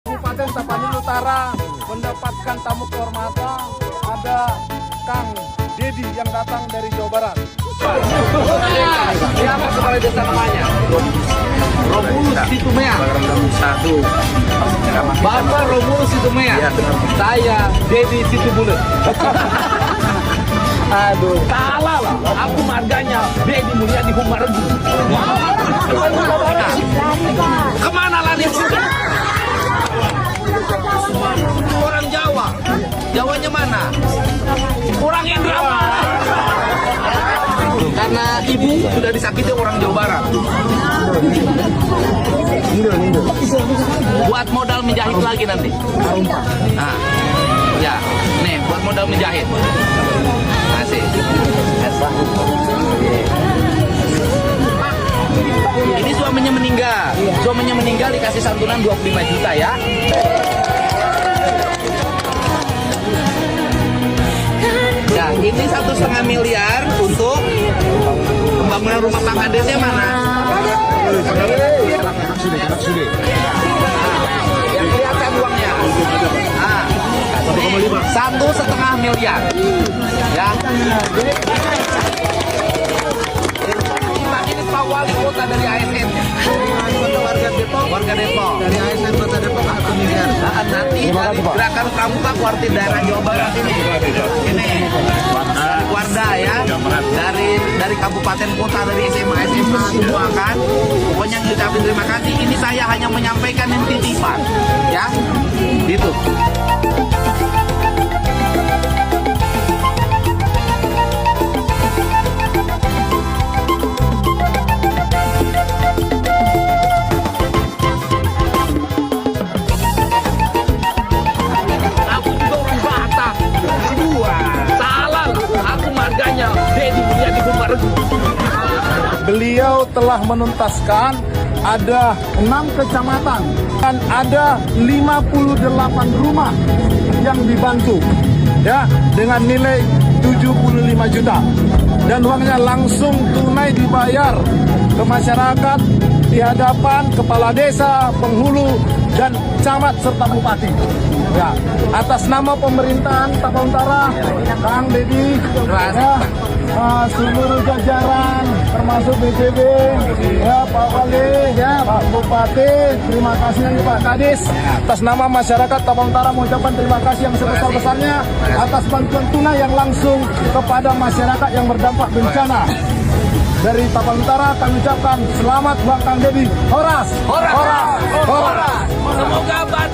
Kabupaten Tapanuli Utara mendapatkan tamu kehormatan, ada Kang Dedi yang datang dari Jawa Barat. Siapa kepala desa namanya? Romulus Situmea. Satu. Bapak Romulus Situmea. Saya Dedi Situbule. Aduh, Salah lah. Aku marganya Dedi Mulyadi Humaregu. Kemana lari? Orang Jawa. Jawanya mana? Orang Indramayu. Karena ibu sudah disakiti orang Jawa Barat. Buat modal menjahit lagi nanti. Nah, ya, nih buat modal menjahit. Masih. Ini suaminya meninggal. Suaminya meninggal dikasih santunan 25 juta ya. Ya, ini 1,5 miliar untuk pembangunan rumah tangga desa mana? Yang kelihatan uangnya. Nah, 1,5 miliar. Ya. Ini Pak Wali Kota dari ASN. Warga Depok. Dari ASN Kota Depok 1 miliar. Nah, nanti dari gerakan pramuka kuartir daerah Jawa Barat ini Warda ya, dari kabupaten kota, dari SMA semua kan, pokoknya ngucapin terima kasih. Ini saya hanya menyampaikan yang titipan ya, gitu. Aku juga orang Batak. Salah lah. Aku marganya Dedi Mulyadi Humaregu. beliau telah menuntaskan ada 6 kecamatan dan ada 58 rumah yang dibantu ya dengan nilai 75 juta dan uangnya langsung tunai dibayar ke masyarakat di hadapan kepala desa, penghulu dan camat serta bupati. Ya, atas nama pemerintahan Tapanuli Utara, Kang Dedi, ya, seluruh jajaran termasuk BPB, ya Pak Wali, ya Pak Bupati, terima kasih nih Pak Kadis. Atas nama masyarakat Tapanuli Utara mengucapkan terima kasih yang sebesar-besarnya atas bantuan tunai yang langsung kepada masyarakat yang berdampak bencana. Dari Tapanuli Utara kami ucapkan selamat buat Kang Dedi. Horas, horas, horas, horas. Semoga pada